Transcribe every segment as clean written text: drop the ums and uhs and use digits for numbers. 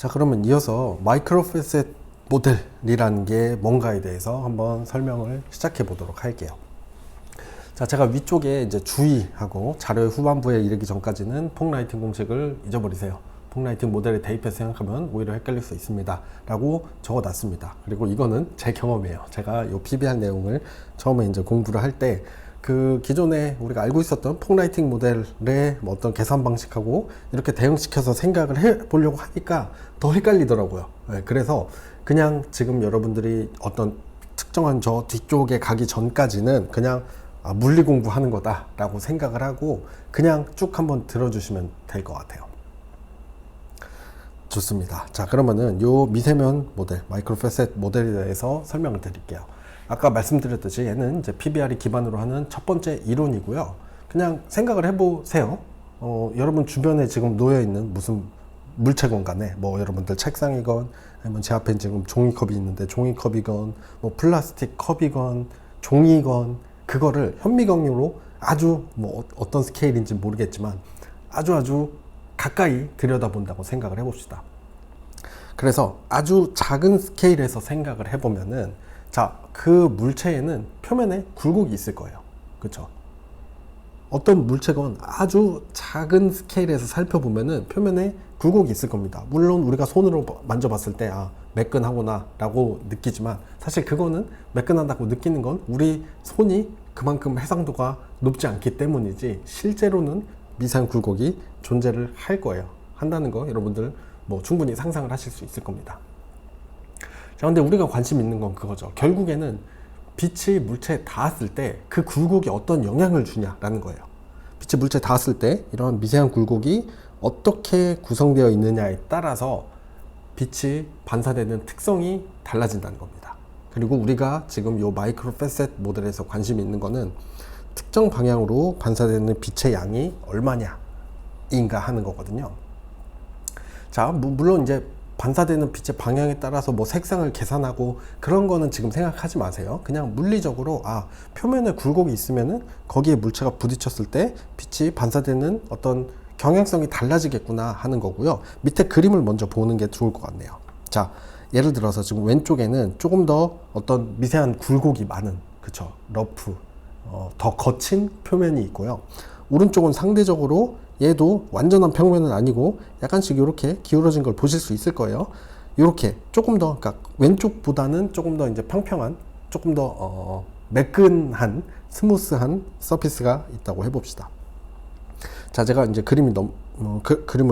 자, 그러면 이어서 마이크로 패셋 모델이라는 게 뭔가에 대해서 한번 설명을 시작해 보도록 할게요. 자, 제가 위쪽에 이제 주의하고 자료의 후반부에 이르기 전까지는 폼라이팅 공식을 잊어버리세요. 폼라이팅 모델에 대입해서 생각하면 오히려 헷갈릴 수 있습니다. 라고 적어 놨습니다. 그리고 이거는 제 경험이에요. 제가 이 PBR 내용을 처음에 이제 공부를 할 때 그 기존에 우리가 알고 있었던 폼라이팅 모델의 뭐 어떤 계산 방식하고 이렇게 대응시켜서 생각을 해 보려고 하니까 더 헷갈리더라고요. 네, 그래서 그냥 지금 여러분들이 어떤 특정한 저 뒤쪽에 가기 전까지는 그냥 물리 공부하는 거다 라고 생각을 하고 그냥 쭉 한번 들어주시면 될 것 같아요. 좋습니다. 자, 그러면은 요 미세면 모델, 마이크로 패셋 모델에 대해서 설명을 드릴게요. 아까 말씀드렸듯이 얘는 이제 PBR이 기반으로 하는 첫 번째 이론이고요. 그냥 생각을 해보세요. 여러분 주변에 지금 놓여있는 무슨 물체건 간에 뭐 여러분들 책상이건 아니면 제 앞에 지금 종이컵이 있는데 종이컵이건 뭐 플라스틱 컵이건 종이건 그거를 현미경으로 아주 뭐 어떤 스케일인지 모르겠지만 아주 가까이 들여다본다고 생각을 해봅시다. 그래서 아주 작은 스케일에서 생각을 해보면은 자, 그 물체에는 표면에 굴곡이 있을 거예요. 그렇죠? 어떤 물체건 아주 작은 스케일에서 살펴보면은 표면에 굴곡이 있을 겁니다. 물론 우리가 손으로 만져봤을 때 매끈하구나 라고 느끼지만 사실 그거는 매끈하다고 느끼는 건 우리 손이 그만큼 해상도가 높지 않기 때문이지 실제로는 미세한 굴곡이 존재를 할 거예요. 한다는 거 여러분들 뭐 충분히 상상을 하실 수 있을 겁니다. 자, 근데 우리가 관심 있는 건 그거죠. 결국에는 빛이 물체에 닿았을 때 그 굴곡이 어떤 영향을 주냐라는 거예요. 빛이 물체에 닿았을 때 이러한 미세한 굴곡이 어떻게 구성되어 있느냐에 따라서 빛이 반사되는 특성이 달라진다는 겁니다. 그리고 우리가 지금 이 마이크로 패셋 모델에서 관심이 있는 거는 특정 방향으로 반사되는 빛의 양이 얼마냐인가 하는 거거든요. 자, 물론 이제 반사되는 빛의 방향에 따라서 뭐 색상을 계산하고 그런 거는 지금 생각하지 마세요. 그냥 물리적으로 표면에 굴곡이 있으면은 거기에 물체가 부딪혔을 때 빛이 반사되는 어떤 경향성이 달라지겠구나 하는 거고요. 밑에 그림을 먼저 보는 게 좋을 것 같네요. 자, 예를 들어서 지금 왼쪽에는 조금 더 어떤 미세한 굴곡이 많은, 그쵸, 러프, 더 거친 표면이 있고요. 오른쪽은 상대적으로 얘도 완전한 평면은 아니고 약간씩 이렇게 기울어진 걸 보실 수 있을 거예요. 이렇게 조금 더, 그러니까 왼쪽보다는 조금 더 이제 평평한, 조금 더 매끈한, 스무스한 서피스가 있다고 해봅시다. 자, 제가 이제 그림을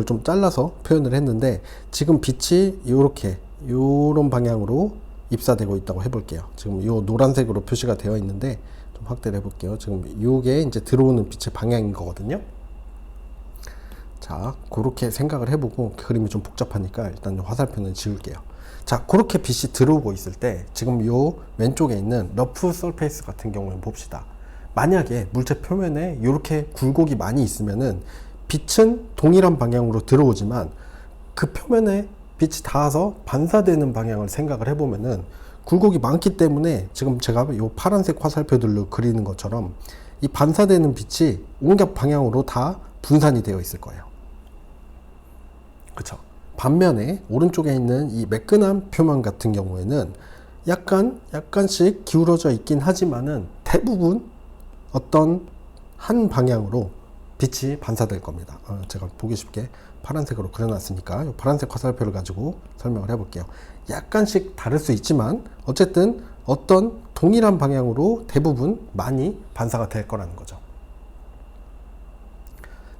좀 잘라서 표현을 했는데 지금 빛이 이렇게 요런 방향으로 입사되고 있다고 해볼게요. 지금 요 노란색으로 표시가 되어 있는데 좀 확대를 해볼게요. 지금 요게 이제 들어오는 빛의 방향인 거거든요. 자, 그렇게 생각을 해보고 그림이 좀 복잡하니까 일단 화살표는 지울게요. 자, 그렇게 빛이 들어오고 있을 때 지금 요 왼쪽에 있는 러프 서페이스 같은 경우에 봅시다. 만약에 물체 표면에 이렇게 굴곡이 많이 있으면은 빛은 동일한 방향으로 들어오지만 그 표면에 빛이 닿아서 반사되는 방향을 생각을 해보면은 굴곡이 많기 때문에 지금 제가 요 파란색 화살표들로 그리는 것처럼 이 반사되는 빛이 온갖 방향으로 다 분산이 되어 있을 거예요. 그쵸? 반면에 오른쪽에 있는 이 매끈한 표면 같은 경우에는 약간씩 기울어져 있긴 하지만은 대부분 어떤 한 방향으로 빛이 반사될 겁니다. 제가 보기 쉽게 파란색으로 그려놨으니까 이 파란색 화살표를 가지고 설명을 해볼게요. 약간씩 다를 수 있지만 어쨌든 어떤 동일한 방향으로 대부분 많이 반사가 될 거라는 거죠.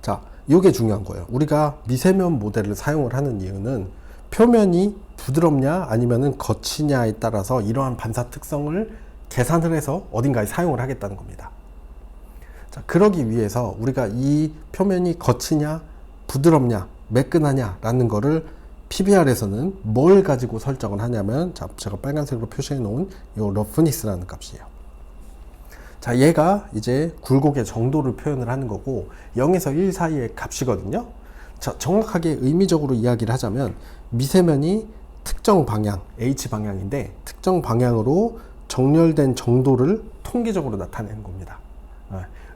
자, 이게 중요한 거예요. 우리가 미세면 모델을 사용을 하는 이유는 표면이 부드럽냐 아니면은 거치냐에 따라서 이러한 반사 특성을 계산을 해서 어딘가에 사용을 하겠다는 겁니다. 자, 그러기 위해서 우리가 이 표면이 거치냐 부드럽냐 매끈하냐 라는 거를 PBR에서는 뭘 가지고 설정을 하냐면 제가 빨간색으로 표시해 놓은 이 러프니스라는 값이에요. 자, 얘가 이제 굴곡의 정도를 표현을 하는 거고 0에서 1 사이의 값이거든요. 자, 정확하게 의미적으로 이야기를 하자면 미세면이 특정 방향, H 방향인데 특정 방향으로 정렬된 정도를 통계적으로 나타내는 겁니다.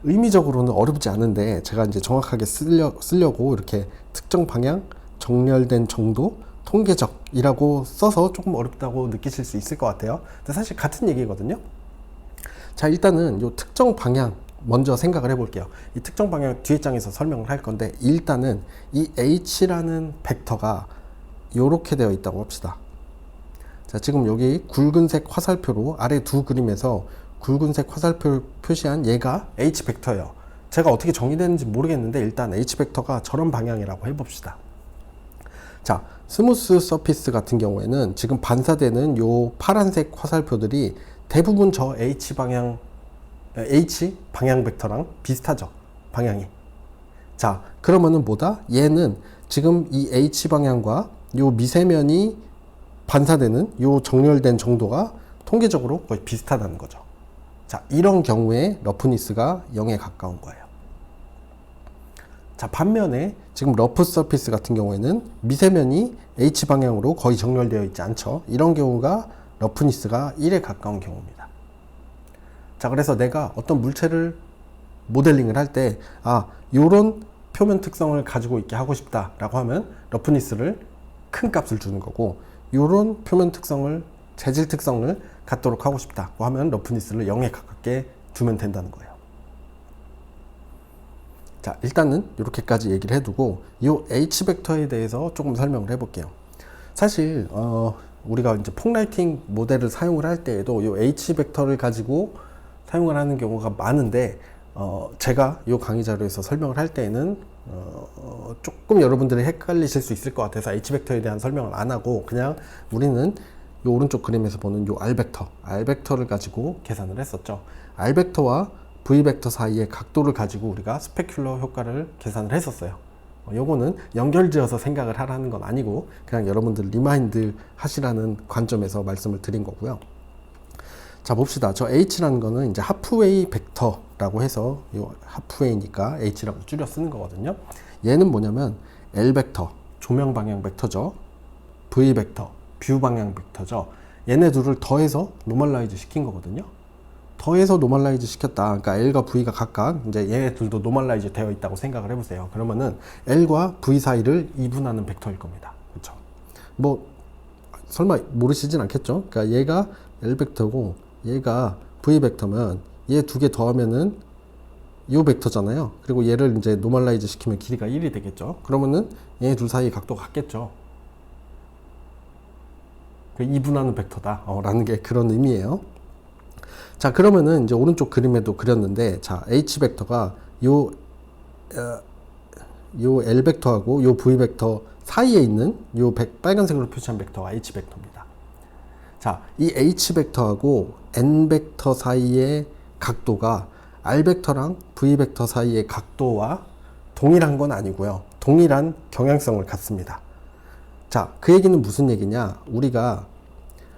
의미적으로는 어렵지 않은데 제가 이제 정확하게 쓰려고 이렇게 특정 방향, 정렬된 정도, 통계적이라고 써서 조금 어렵다고 느끼실 수 있을 것 같아요. 근데 사실 같은 얘기거든요. 자, 일단은 요 특정 방향 먼저 생각을 해볼게요. 이 특정 방향 뒤에 장에서 설명을 할 건데, 일단은 이 H라는 벡터가 요렇게 되어 있다고 합시다. 자, 지금 여기 굵은색 화살표로 아래 두 그림에서 굵은색 화살표 표시한 얘가 H 벡터예요. 제가 어떻게 정의되는지 모르겠는데 일단 H 벡터가 저런 방향이라고 해봅시다. 자, 스무스 서피스 같은 경우에는 지금 반사되는 요 파란색 화살표들이 대부분 저 H 방향 벡터랑 비슷하죠, 방향이. 자, 그러면은 뭐다? 얘는 지금 이 H 방향과 요 미세면이 반사되는 요 정렬된 정도가 통계적으로 거의 비슷하다는 거죠. 자, 이런 경우에 러프니스가 0에 가까운 거예요. 자, 반면에 지금 러프 서피스 같은 경우에는 미세면이 H 방향으로 거의 정렬되어 있지 않죠. 이런 경우가 러프니스가 1에 가까운 경우입니다. 자, 그래서 내가 어떤 물체를 모델링을 할 때, 요런 표면 특성을 가지고 있게 하고 싶다라고 하면 러프니스를 큰 값을 주는 거고, 요런 표면 특성을, 재질 특성을 갖도록 하고 싶다고 하면 러프니스를 0에 가깝게 두면 된다는 거예요. 자, 일단은 이렇게까지 얘기를 해두고 이 H 벡터에 대해서 조금 설명을 해볼게요. 사실 우리가 이제 폭라이팅 모델을 사용을 할 때에도 이 H 벡터를 가지고 사용을 하는 경우가 많은데, 제가 이 강의 자료에서 설명을 할 때에는 조금 여러분들이 헷갈리실 수 있을 것 같아서 H 벡터에 대한 설명을 안 하고 그냥 우리는 이 오른쪽 그림에서 보는 이 R 벡터를 가지고 계산을 했었죠. R 벡터와 V 벡터 사이의 각도를 가지고 우리가 스페큘러 효과를 계산을 했었어요. 요거는 연결지어서 생각을 하라는 건 아니고 그냥 여러분들 리마인드 하시라는 관점에서 말씀을 드린 거고요. 자, 봅시다. 저 H라는 거는 이제 하프웨이 벡터라고 해서 요 하프웨이니까 H라고 줄여 쓰는 거거든요. 얘는 뭐냐면 L 벡터, 조명 방향 벡터죠. V 벡터, 뷰 방향 벡터죠. 얘네 둘을 더해서 노멀라이즈 시킨 거거든요. 더해서 노멀라이즈 시켰다. 그러니까 L과 V가 각각 이제 얘네 둘도 노멀라이즈 되어 있다고 생각을 해보세요. 그러면은 L과 V 사이를 이분하는 벡터일 겁니다. 그렇죠? 뭐 설마 모르시진 않겠죠? 그러니까 얘가 L 벡터고 얘가 V 벡터면 얘 두 개 더하면은 요 벡터잖아요. 그리고 얘를 이제 노멀라이즈 시키면 길이가 1이 되겠죠. 그러면은 얘 둘 사이 각도가 같겠죠. 이분하는 벡터다 라는 게 그런 의미예요. 자, 그러면은 이제 오른쪽 그림에도 그렸는데, 자, H 벡터가 요 L 벡터하고 요 V 벡터 사이에 있는 요 빨간색으로 표시한 벡터가 H 벡터입니다. 자, 이 H 벡터하고 N 벡터 사이의 각도가 R 벡터랑 V 벡터 사이의 각도와 동일한 건 아니고요. 동일한 경향성을 갖습니다. 자, 그 얘기는 무슨 얘기냐? 우리가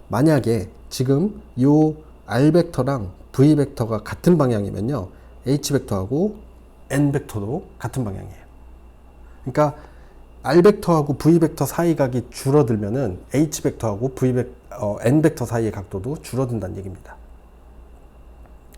만약에 지금 요 R 벡터랑 V 벡터가 같은 방향이면요, H 벡터하고 N 벡터도 같은 방향이에요. 그러니까 R 벡터하고 V 벡터 사이 각이 줄어들면은 H 벡터하고 N 벡터 사이의 각도도 줄어든다는 얘기입니다.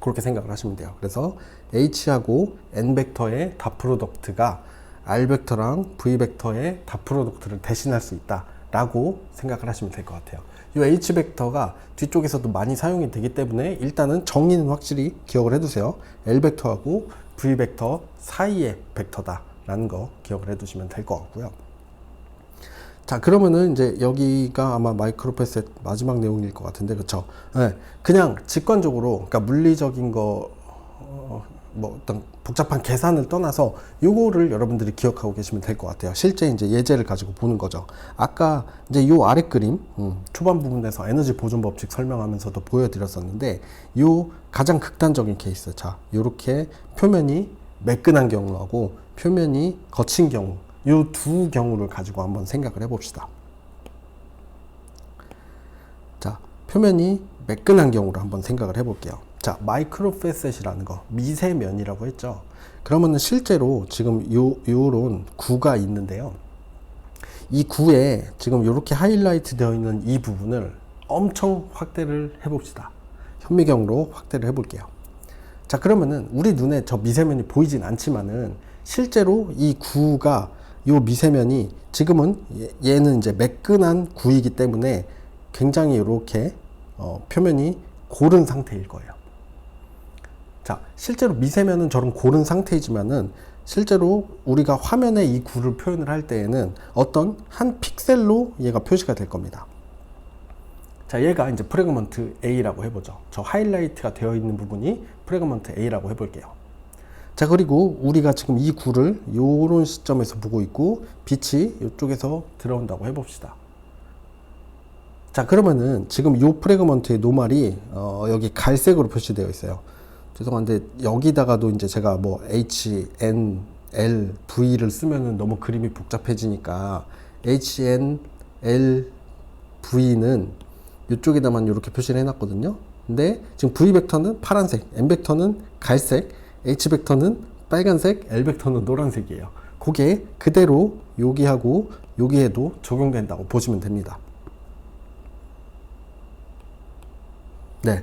그렇게 생각을 하시면 돼요. 그래서 H하고 N 벡터의 닷 프로덕트가 R 벡터랑 V 벡터의 닷 프로덕트를 대신할 수 있다라고 생각을 하시면 될 것 같아요. 이 H 벡터가 뒤쪽에서도 많이 사용이 되기 때문에 일단은 정의는 확실히 기억을 해두세요. L 벡터하고 V 벡터 사이의 벡터다라는 거 기억을 해두시면 될 것 같고요. 자, 그러면은 이제 여기가 아마 마이크로패셋 마지막 내용일 것 같은데, 그쵸? 네, 그냥 직관적으로, 그러니까 물리적인 거, 뭐 어떤 복잡한 계산을 떠나서 요거를 여러분들이 기억하고 계시면 될 것 같아요. 실제 이제 예제를 가지고 보는 거죠. 아까 이제 요 아래 그림 초반 부분에서 에너지 보존 법칙 설명하면서도 보여드렸었는데, 요 가장 극단적인 케이스, 자, 요렇게 표면이 매끈한 경우하고 표면이 거친 경우, 요 두 경우를 가지고 한번 생각을 해봅시다. 자, 표면이 매끈한 경우로 한번 생각을 해볼게요. 자, 마이크로 페셋이라는 거, 미세면이라고 했죠. 그러면은 실제로 지금 요런 구가 있는데요. 이 구에 지금 이렇게 하이라이트 되어 있는 이 부분을 엄청 확대를 해봅시다. 현미경으로 확대를 해볼게요. 자, 그러면은 우리 눈에 저 미세면이 보이진 않지만은 실제로 이 구가 요 미세면이 지금은 얘는 이제 매끈한 구이기 때문에 굉장히 이렇게 표면이 고른 상태일 거예요. 자, 실제로 미세면은 저런 고른 상태이지만은 실제로 우리가 화면에 이 구를 표현을 할 때에는 어떤 한 픽셀로 얘가 표시가 될 겁니다. 자, 얘가 이제 프래그먼트 A라고 해보죠. 저 하이라이트가 되어 있는 부분이 프래그먼트 A라고 해볼게요. 자, 그리고 우리가 지금 이 구를 요런 시점에서 보고 있고 빛이 이쪽에서 들어온다고 해봅시다. 자, 그러면은 지금 요 프래그먼트의 노말이 여기 갈색으로 표시되어 있어요. 죄송한데 여기다가도 이제 제가 뭐 H, N, L, V를 쓰면은 너무 그림이 복잡해지니까 H, N, L, V는 이쪽에다만 이렇게 표시를 해놨거든요. 근데 지금 V 벡터는 파란색, N 벡터는 갈색, H 벡터는 빨간색, L 벡터는 노란색이에요. 그게 그대로 여기하고 여기에도 적용된다고 보시면 됩니다. 네,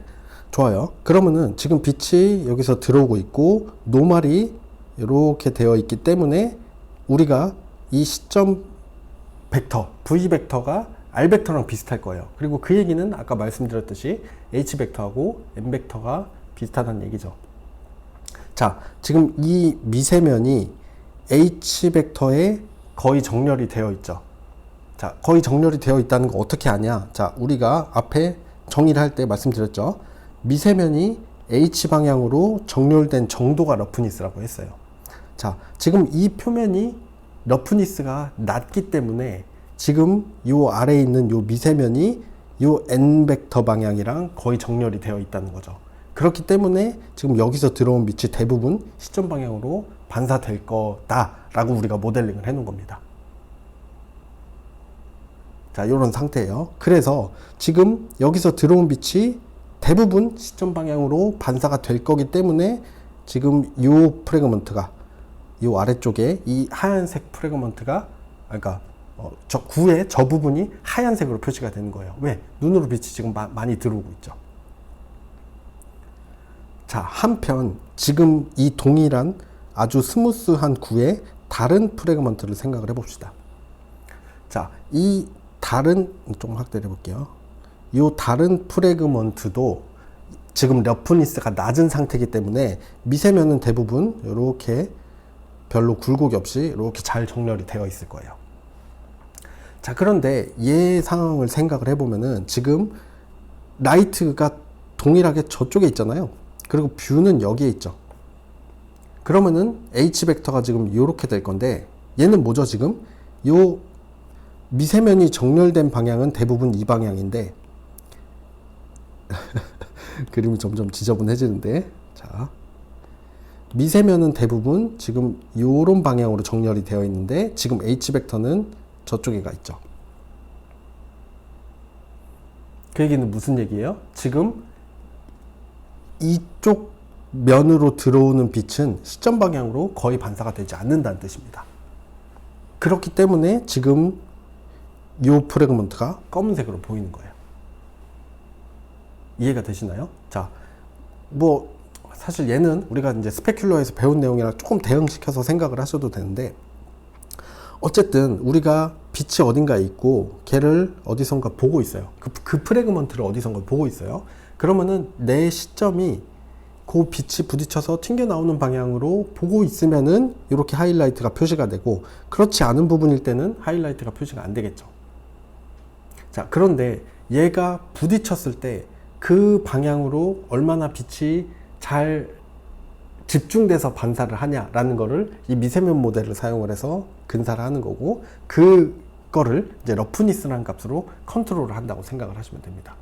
좋아요. 그러면은 지금 빛이 여기서 들어오고 있고 노말이 이렇게 되어 있기 때문에 우리가 이 시점 벡터, V 벡터가 R 벡터랑 비슷할 거예요. 그리고 그 얘기는 아까 말씀드렸듯이 H 벡터하고 M 벡터가 비슷하다는 얘기죠. 자, 지금 이 미세면이 H 벡터에 거의 정렬이 되어 있죠. 자, 거의 정렬이 되어 있다는 거 어떻게 아냐? 자, 우리가 앞에 정의를 할 때 말씀드렸죠. 미세면이 H 방향으로 정렬된 정도가 러프니스라고 했어요. 자, 지금 이 표면이 러프니스가 낮기 때문에 지금 요 아래에 있는 요 미세면이 요 N 벡터 방향이랑 거의 정렬이 되어 있다는 거죠. 그렇기 때문에 지금 여기서 들어온 빛이 대부분 시점 방향으로 반사될 거다라고 우리가 모델링을 해 놓은 겁니다. 자, 요런 상태예요. 그래서 지금 여기서 들어온 빛이 대부분 시점 방향으로 반사가 될 거기 때문에 지금 요 프래그먼트가 요 아래쪽에 이 하얀색 프래그먼트가 그러니까 저 구의 저 부분이 하얀색으로 표시가 되는 거예요. 왜? 눈으로 빛이 지금 많이 들어오고 있죠. 자, 한편 지금 이 동일한 아주 스무스한 구의 다른 프래그먼트를 생각을 해봅시다. 자, 이 다른 좀 확대를 해볼게요. 이 다른 프래그먼트도 지금 러프니스가 낮은 상태이기 때문에 미세면은 대부분 이렇게 별로 굴곡이 없이 이렇게 잘 정렬이 되어 있을 거예요. 자, 그런데 얘 상황을 생각을 해보면은 지금 라이트가 동일하게 저쪽에 있잖아요. 그리고 뷰는 여기에 있죠. 그러면은 H 벡터가 지금 이렇게 될 건데 얘는 뭐죠? 지금 요 미세면이 정렬된 방향은 대부분 이 방향인데 그림이 점점 지저분해지는데, 자, 미세면은 대부분 지금 요런 방향으로 정렬이 되어 있는데 지금 H 벡터는 저쪽에 가 있죠. 그 얘기는 무슨 얘기예요? 지금 이쪽 면으로 들어오는 빛은 시점 방향으로 거의 반사가 되지 않는다는 뜻입니다. 그렇기 때문에 지금 이 프래그먼트가 검은색으로 보이는 거예요. 이해가 되시나요? 자, 뭐 사실 얘는 우리가 이제 스페큘러에서 배운 내용이랑 조금 대응시켜서 생각을 하셔도 되는데, 어쨌든 우리가 빛이 어딘가에 있고 걔를 어디선가 보고 있어요. 그 프래그먼트를 어디선가 보고 있어요. 그러면은 내 시점이 그 빛이 부딪혀서 튕겨 나오는 방향으로 보고 있으면은 이렇게 하이라이트가 표시가 되고, 그렇지 않은 부분일 때는 하이라이트가 표시가 안 되겠죠. 자, 그런데 얘가 부딪혔을 때 그 방향으로 얼마나 빛이 잘 집중돼서 반사를 하냐라는 거를 이 미세면 모델을 사용을 해서 근사를 하는 거고, 그거를 이제 러프니스라는 값으로 컨트롤을 한다고 생각을 하시면 됩니다.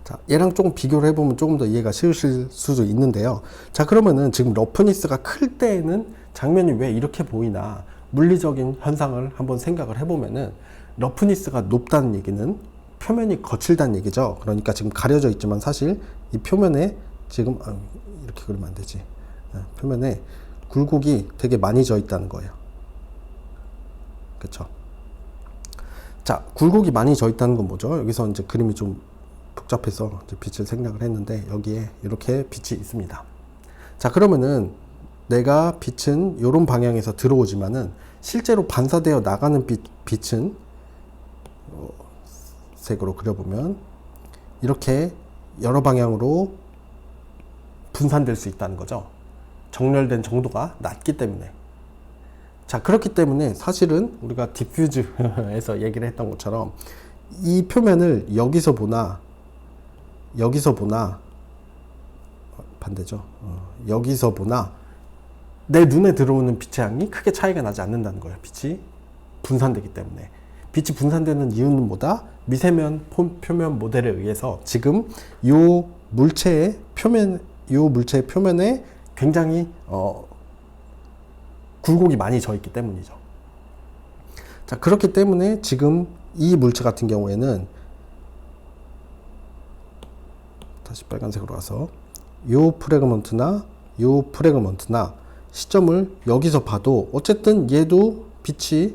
자, 얘랑 조금 비교를 해보면 조금 더 이해가 쉬우실 수도 있는데요. 자, 그러면은 지금 러프니스가 클 때에는 장면이 왜 이렇게 보이나, 물리적인 현상을 한번 생각을 해보면은, 러프니스가 높다는 얘기는 표면이 거칠다는 얘기죠. 그러니까 지금 가려져 있지만 사실 이 표면에 지금 이렇게 그리면 안 되지. 표면에 굴곡이 되게 많이 져 있다는 거예요. 그렇죠? 자, 굴곡이 많이 져 있다는 건 뭐죠? 여기서 이제 그림이 좀 복잡해서 이제 빛을 생략을 했는데 여기에 이렇게 빛이 있습니다. 자, 그러면은 내가 빛은 이런 방향에서 들어오지만은 실제로 반사되어 나가는 빛은 색으로 그려보면 이렇게 여러 방향으로 분산될 수 있다는 거죠. 정렬된 정도가 낮기 때문에. 자, 그렇기 때문에 사실은 우리가 디퓨즈에서 얘기를 했던 것처럼 이 표면을 여기서 보나 반대죠. 여기서 보나 내 눈에 들어오는 빛의 양이 크게 차이가 나지 않는다는 거예요. 빛이 분산되기 때문에. 빛이 분산되는 이유는 뭐다? 미세면 표면 모델에 의해서 지금 요 물체의 표면에 굉장히 굴곡이 많이 져 있기 때문이죠. 자, 그렇기 때문에 지금 이 물체 같은 경우에는 다시 빨간색으로 가서 요 프래그먼트나 시점을 여기서 봐도 어쨌든 얘도 빛이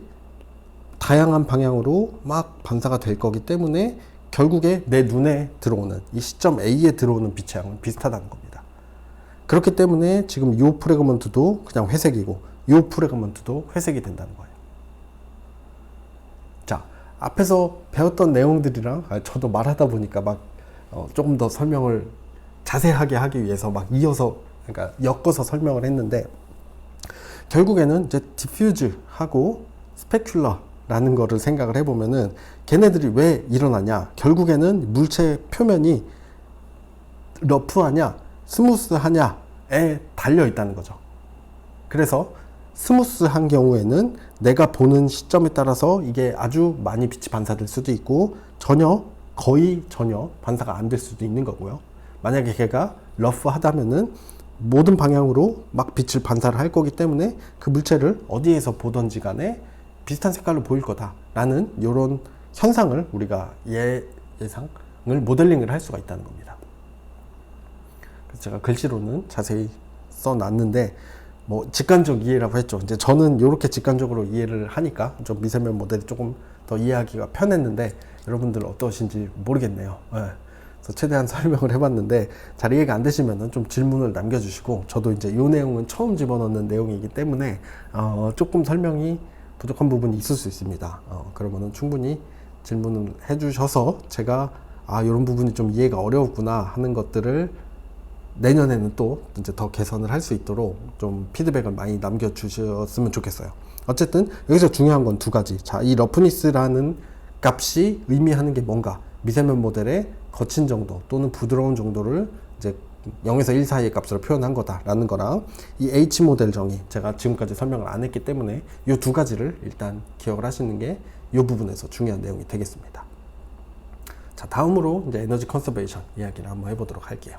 다양한 방향으로 막 반사가 될 거기 때문에 결국에 내 눈에 들어오는 이 시점 A에 들어오는 빛의 양은 비슷하다는 겁니다. 그렇기 때문에 지금 요 프래그먼트도 그냥 회색이고 요 프래그먼트도 회색이 된다는 거예요. 자, 앞에서 배웠던 내용들이랑 저도 말하다 보니까 막 조금 더 설명을 자세하게 하기 위해서 막 이어서, 그러니까 엮어서 설명을 했는데, 결국에는 이제 디퓨즈하고 스페큘러라는 거를 생각을 해보면은 걔네들이 왜 일어나냐, 결국에는 물체 표면이 러프하냐 스무스하냐에 달려 있다는 거죠. 그래서 스무스한 경우에는 내가 보는 시점에 따라서 이게 아주 많이 빛이 반사될 수도 있고 거의 전혀 반사가 안 될 수도 있는 거고요. 만약에 걔가 러프하다면은 모든 방향으로 막 빛을 반사를 할 거기 때문에 그 물체를 어디에서 보던지 간에 비슷한 색깔로 보일 거다라는 이런 현상을 우리가 예상을 모델링을 할 수가 있다는 겁니다. 그래서 제가 글씨로는 자세히 써놨는데 뭐 직관적 이해라고 했죠. 이제 저는 이렇게 직관적으로 이해를 하니까 좀 미세면 모델이 조금 더 이해하기가 편했는데 여러분들 어떠신지 모르겠네요. 네. 그래서 최대한 설명을 해봤는데 잘 이해가 안 되시면은 좀 질문을 남겨주시고, 저도 이제 이 내용은 처음 집어넣는 내용이기 때문에 조금 설명이 부족한 부분이 있을 수 있습니다. 그러면은 충분히 질문을 해주셔서 제가 이런 부분이 좀 이해가 어려웠구나 하는 것들을 내년에는 또 이제 더 개선을 할 수 있도록 좀 피드백을 많이 남겨주셨으면 좋겠어요. 어쨌든 여기서 중요한 건 두 가지. 자, 이 러프니스라는 값이 의미하는 게 뭔가, 미세면 모델의 거친 정도 또는 부드러운 정도를 이제 0에서 1 사이의 값으로 표현한 거다라는 거랑, 이 H 모델 정의, 제가 지금까지 설명을 안 했기 때문에 이 두 가지를 일단 기억을 하시는 게 이 부분에서 중요한 내용이 되겠습니다. 자, 다음으로 이제 에너지 컨서베이션 이야기를 한번 해보도록 할게요.